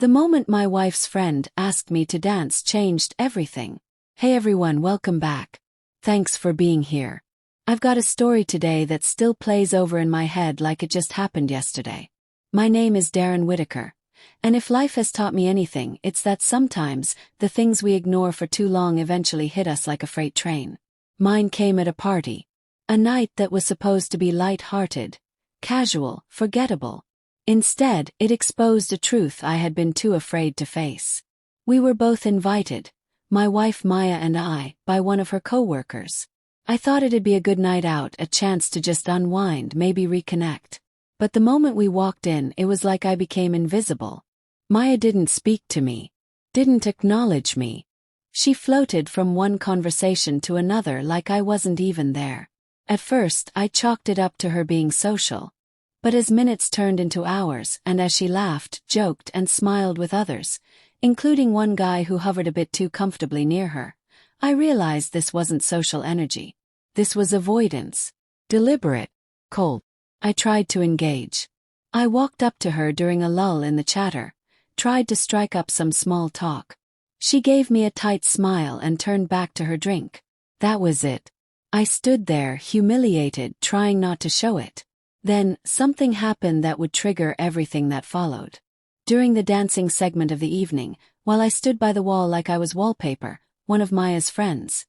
The moment my wife's friend asked me to dance changed everything. Hey everyone, welcome back. Thanks for being here. I've got a story today that still plays over in my head like it just happened yesterday. My name is Darren Whitaker, and if life has taught me anything, it's that sometimes the things we ignore for too long eventually hit us like a freight train. Mine came at a party. A night that was supposed to be light-hearted, casual, forgettable. Instead, it exposed a truth I had been too afraid to face. We were both invited, my wife Maya and I, by one of her co-workers. I thought it'd be a good night out, a chance to just unwind, maybe reconnect. But the moment we walked in, it was like I became invisible. Maya didn't speak to me, didn't acknowledge me. She floated from one conversation to another like I wasn't even there. At first, I chalked it up to her being social. But as minutes turned into hours, and as she laughed, joked, and smiled with others, including one guy who hovered a bit too comfortably near her, I realized this wasn't social energy. This was avoidance. Deliberate. Cold. I tried to engage. I walked up to her during a lull in the chatter, tried to strike up some small talk. She gave me a tight smile and turned back to her drink. That was it. I stood there, humiliated, trying not to show it. Then, something happened that would trigger everything that followed. During the dancing segment of the evening, while I stood by the wall like I was wallpaper, one of Maya's friends,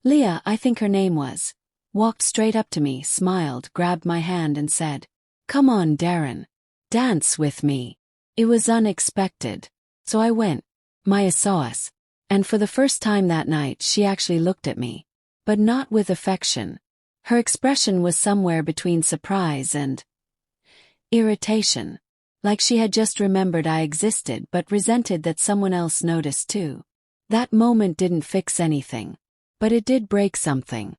Leah, I think her name was, walked straight up to me, smiled, grabbed my hand and said, "Come on, Darren. Dance with me." It was unexpected. So I went. Maya saw us. And for the first time that night, she actually looked at me. But not with affection. Her expression was somewhere between surprise and irritation. Like she had just remembered I existed but resented that someone else noticed too. That moment didn't fix anything. But it did break something.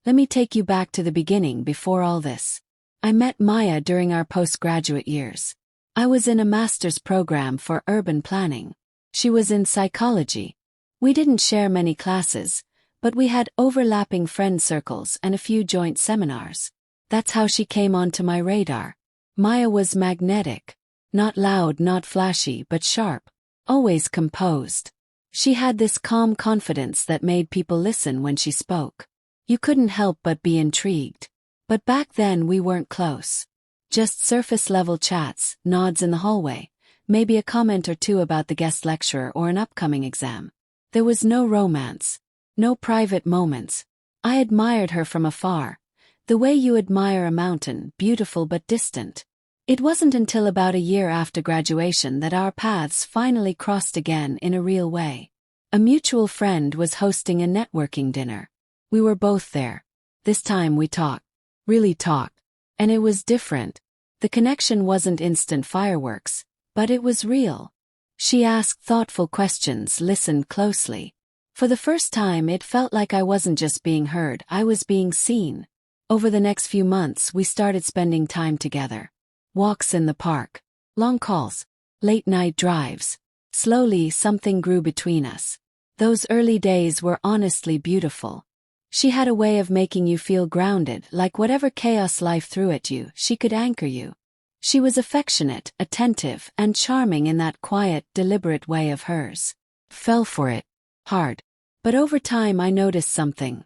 Let me take you back to the beginning before all this. I met Maya during our postgraduate years. I was in a master's program for urban planning. She was in psychology. We didn't share many classes, but we had overlapping friend circles and a few joint seminars. That's how she came onto my radar. Maya was magnetic. Not loud, not flashy, but sharp. Always composed. She had this calm confidence that made people listen when she spoke. You couldn't help but be intrigued. But back then we weren't close. Just surface-level chats, nods in the hallway, maybe a comment or two about the guest lecturer or an upcoming exam. There was no romance. No private moments. I admired her from afar. The way you admire a mountain, beautiful but distant. It wasn't until about a year after graduation that our paths finally crossed again in a real way. A mutual friend was hosting a networking dinner. We were both there. This time we talked. Really talked. And it was different. The connection wasn't instant fireworks, but it was real. She asked thoughtful questions, listened closely. For the first time, it felt like I wasn't just being heard, I was being seen. Over the next few months, we started spending time together. Walks in the park, long calls, late-night drives. Slowly, something grew between us. Those early days were honestly beautiful. She had a way of making you feel grounded, like whatever chaos life threw at you, she could anchor you. She was affectionate, attentive, and charming in that quiet, deliberate way of hers. Fell for it. Hard. But over time I noticed something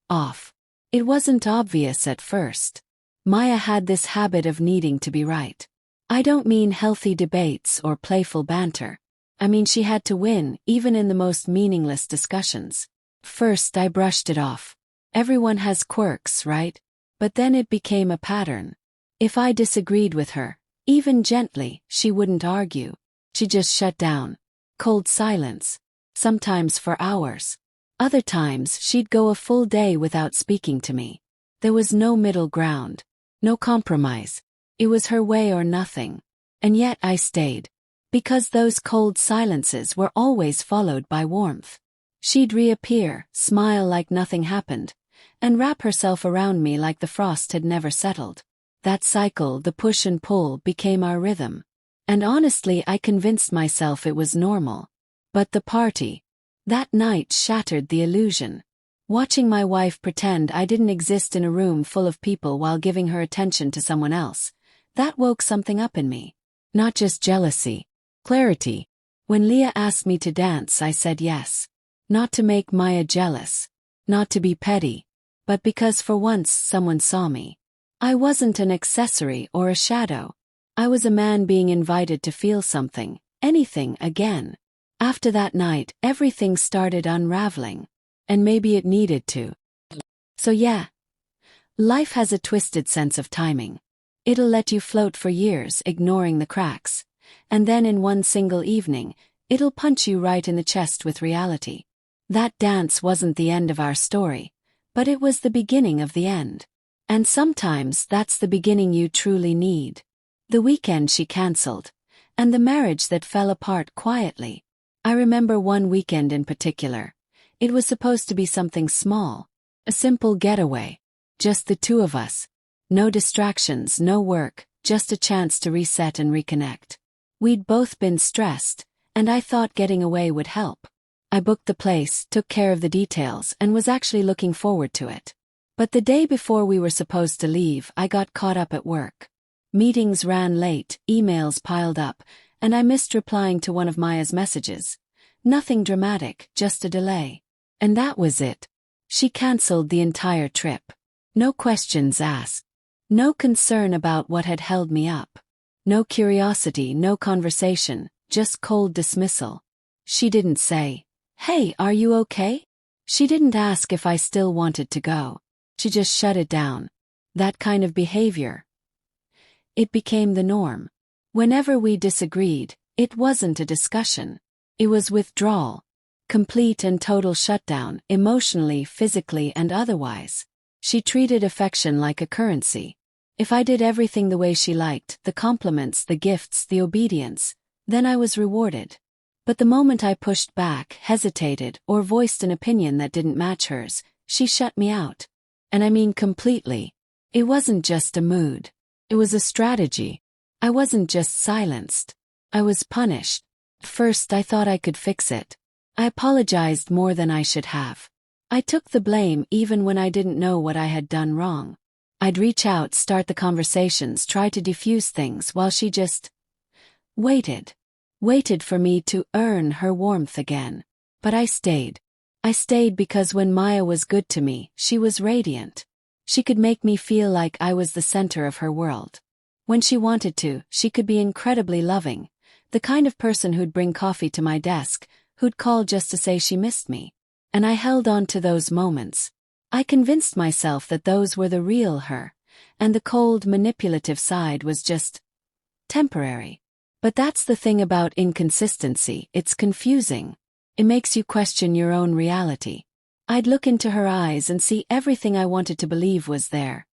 off. It wasn't obvious at first. Maya had this habit of needing to be right. I don't mean healthy debates or playful banter. I mean she had to win, even in the most meaningless discussions. First I brushed it off. Everyone has quirks, right? But then it became a pattern. If I disagreed with her, even gently, she wouldn't argue. She just shut down. Cold silence. Sometimes for hours. Other times she'd go a full day without speaking to me. There was no middle ground. No compromise. It was her way or nothing. And yet I stayed. Because those cold silences were always followed by warmth. She'd reappear, smile like nothing happened, and wrap herself around me like the frost had never settled. That cycle, the push and pull, became our rhythm. And honestly, I convinced myself it was normal. But the party. That night shattered the illusion. Watching my wife pretend I didn't exist in a room full of people while giving her attention to someone else, that woke something up in me. Not just jealousy, Clarity. When Leah asked me to dance, I said yes. Not to make Maya jealous. Not to be petty. But because for once someone saw me. I wasn't an accessory or a shadow. I was a man being invited to feel something, anything again. After that night, everything started unraveling. And maybe it needed to. So yeah. Life has a twisted sense of timing. It'll let you float for years, ignoring the cracks. And then in one single evening, it'll punch you right in the chest with reality. That dance wasn't the end of our story, but it was the beginning of the end. And sometimes that's the beginning you truly need. The weekend she cancelled, and the marriage that fell apart quietly. I remember one weekend in particular. It was supposed to be something small, a simple getaway. Just the two of us. No distractions, no work, just a chance to reset and reconnect. We'd both been stressed, and I thought getting away would help. I booked the place, took care of the details, and was actually looking forward to it. But the day before we were supposed to leave, I got caught up at work. Meetings ran late, emails piled up, and I missed replying to one of Maya's messages. Nothing dramatic, just a delay. And that was it. She cancelled the entire trip. No questions asked. No concern about what had held me up. No curiosity, no conversation, just cold dismissal. She didn't say, "Hey, are you okay?" She didn't ask if I still wanted to go. She just shut it down. That kind of behavior. It became the norm. Whenever we disagreed, it wasn't a discussion. It was withdrawal. Complete and total shutdown, emotionally, physically, and otherwise. She treated affection like a currency. If I did everything the way she liked, the compliments, the gifts, the obedience, then I was rewarded. But the moment I pushed back, hesitated, or voiced an opinion that didn't match hers, she shut me out. And I mean completely. It wasn't just a mood. It was a strategy. I wasn't just silenced. I was punished. At first I thought I could fix it. I apologized more than I should have. I took the blame even when I didn't know what I had done wrong. I'd reach out, start the conversations, try to diffuse things while she just waited. Waited for me to earn her warmth again. But I stayed. I stayed because when Maya was good to me, she was radiant. She could make me feel like I was the center of her world. When she wanted to, she could be incredibly loving. The kind of person who'd bring coffee to my desk, who'd call just to say she missed me. And I held on to those moments. I convinced myself that those were the real her, and the cold, manipulative side was just temporary. But that's the thing about inconsistency, it's confusing. It makes you question your own reality. I'd look into her eyes and see everything I wanted to believe was there.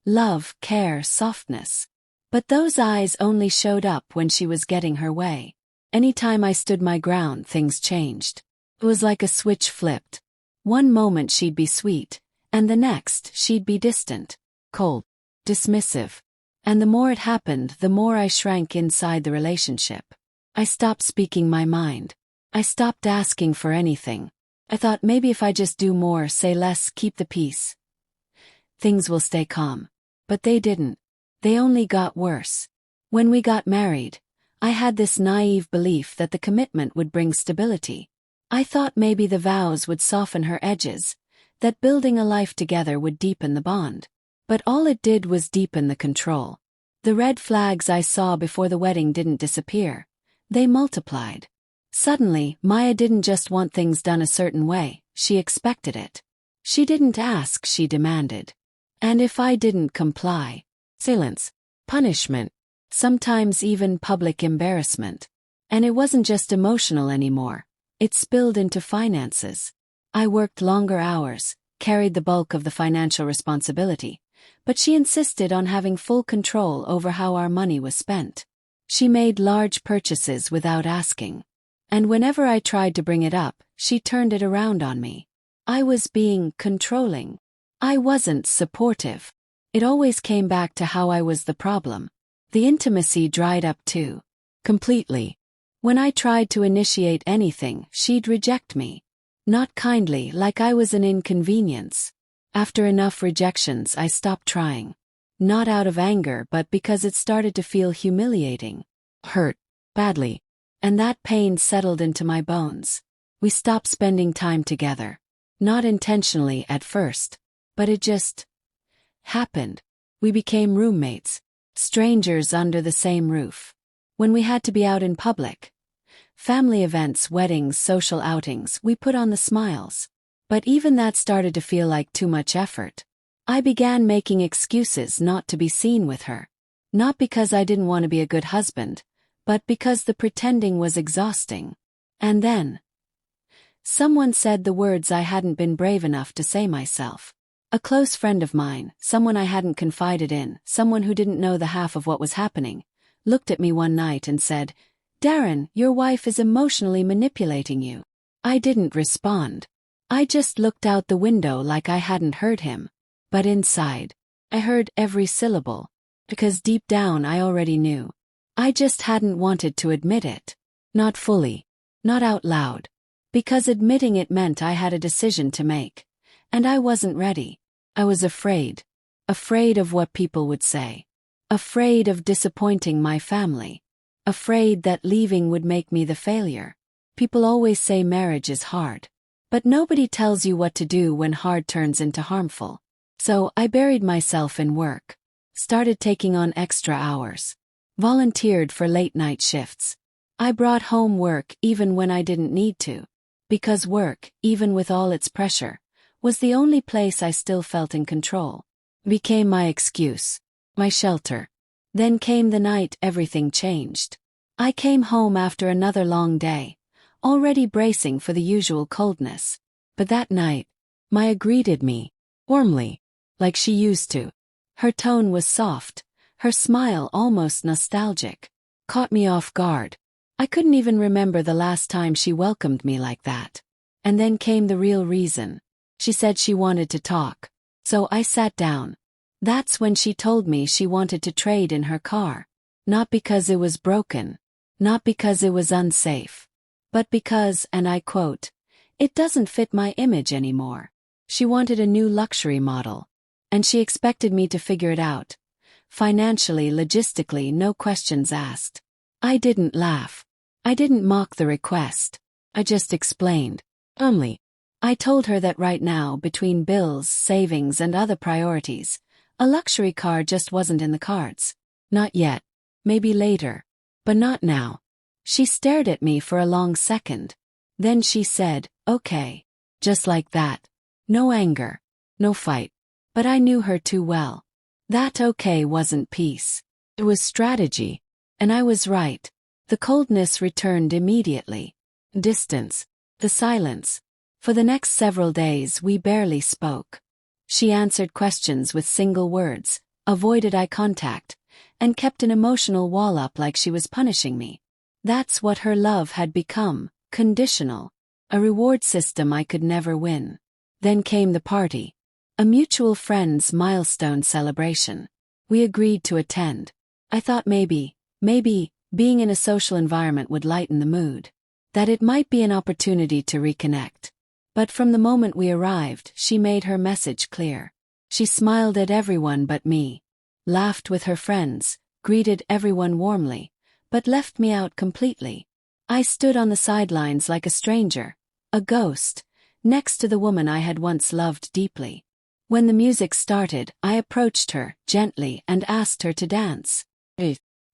Love, care, softness. But those eyes only showed up when she was getting her way. Anytime I stood my ground, things changed. It was like a switch flipped. One moment she'd be sweet, and the next she'd be distant, cold, dismissive. And the more it happened, the more I shrank inside the relationship. I stopped speaking my mind. I stopped asking for anything. I thought maybe if I just do more, say less, keep the peace, things will stay calm. But they didn't. They only got worse. When we got married, I had this naive belief that the commitment would bring stability. I thought maybe the vows would soften her edges, that building a life together would deepen the bond. But all it did was deepen the control. The red flags I saw before the wedding didn't disappear. They multiplied. Suddenly, Maya didn't just want things done a certain way, she expected it. She didn't ask, she demanded. And if I didn't comply, silence, punishment, sometimes even public embarrassment. And it wasn't just emotional anymore. It spilled into finances. I worked longer hours, carried the bulk of the financial responsibility, but she insisted on having full control over how our money was spent. She made large purchases without asking. And whenever I tried to bring it up, she turned it around on me. I was being controlling. I wasn't supportive. It always came back to how I was the problem. The intimacy dried up too. Completely. When I tried to initiate anything, she'd reject me. Not kindly, like I was an inconvenience. After enough rejections, I stopped trying. Not out of anger, but because it started to feel humiliating. Hurt. Badly. And that pain settled into my bones. We stopped spending time together. Not intentionally at first, but it just happened. We became roommates, strangers under the same roof. When we had to be out in public, family events, weddings, social outings, we put on the smiles. But even that started to feel like too much effort. I began making excuses not to be seen with her. Not because I didn't want to be a good husband, but because the pretending was exhausting. And then someone said the words I hadn't been brave enough to say myself. A close friend of mine, someone I hadn't confided in, someone who didn't know the half of what was happening, looked at me one night and said, "Darren, your wife is emotionally manipulating you." I didn't respond. I just looked out the window like I hadn't heard him. But inside, I heard every syllable. Because deep down I already knew. I just hadn't wanted to admit it. Not fully. Not out loud. Because admitting it meant I had a decision to make. And I wasn't ready. I was afraid. Afraid of what people would say. Afraid of disappointing my family. Afraid that leaving would make me the failure. People always say marriage is hard. But nobody tells you what to do when hard turns into harmful. So I buried myself in work. Started taking on extra hours. Volunteered for late-night shifts. I brought home work even when I didn't need to. Because work, even with all its pressure, was the only place I still felt in control. Became my excuse. My shelter. Then came the night everything changed. I came home after another long day, already bracing for the usual coldness. But that night, Maya greeted me, warmly, like she used to. Her tone was soft, her smile almost nostalgic. Caught me off guard. I couldn't even remember the last time she welcomed me like that. And then came the real reason. She said she wanted to talk. So I sat down. That's when she told me she wanted to trade in her car. Not because it was broken. Not because it was unsafe. But because, and I quote, "It doesn't fit my image anymore." She wanted a new luxury model. And she expected me to figure it out. Financially, logistically, no questions asked. I didn't laugh. I didn't mock the request. I just explained. I told her that right now, between bills, savings, and other priorities, a luxury car just wasn't in the cards. Not yet. Maybe later. But not now. She stared at me for a long second. Then she said, "Okay." Just like that. No anger. No fight. But I knew her too well. That okay wasn't peace. It was strategy. And I was right. The coldness returned immediately. Distance. The silence. For the next several days we barely spoke. She answered questions with single words, avoided eye contact, and kept an emotional wall up like she was punishing me. That's what her love had become, conditional. A reward system I could never win. Then came the party. A mutual friend's milestone celebration. We agreed to attend. I thought maybe, being in a social environment would lighten the mood. That it might be an opportunity to reconnect. But from the moment we arrived, she made her message clear. She smiled at everyone but me. Laughed with her friends, greeted everyone warmly, but left me out completely. I stood on the sidelines like a stranger, a ghost, next to the woman I had once loved deeply. When the music started, I approached her, gently, and asked her to dance.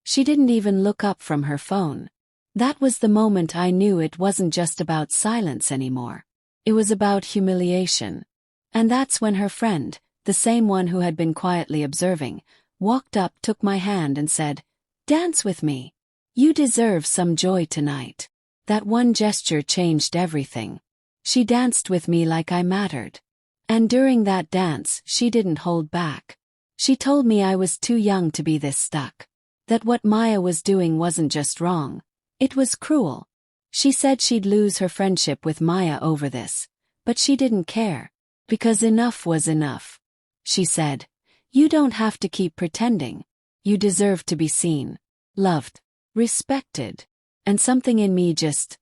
She didn't even look up from her phone. That was the moment I knew it wasn't just about silence anymore. It was about humiliation. And that's when her friend, the same one who had been quietly observing, walked up, took my hand and said, "Dance with me. You deserve some joy tonight." That one gesture changed everything. She danced with me like I mattered. And during that dance, she didn't hold back. She told me I was too young to be this stuck. That what Maya was doing wasn't just wrong. It was cruel. She said she'd lose her friendship with Maya over this. But she didn't care. Because enough was enough. She said, "You don't have to keep pretending. You deserve to be seen, loved, respected." And something in me just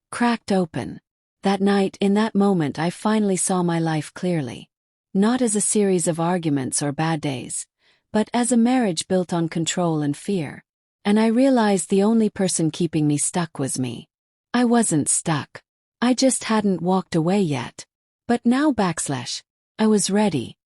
cracked open. That night, in that moment, I finally saw my life clearly. Not as a series of arguments or bad days, but as a marriage built on control and fear. And I realized the only person keeping me stuck was me. I wasn't stuck. I just hadn't walked away yet. But now I was ready.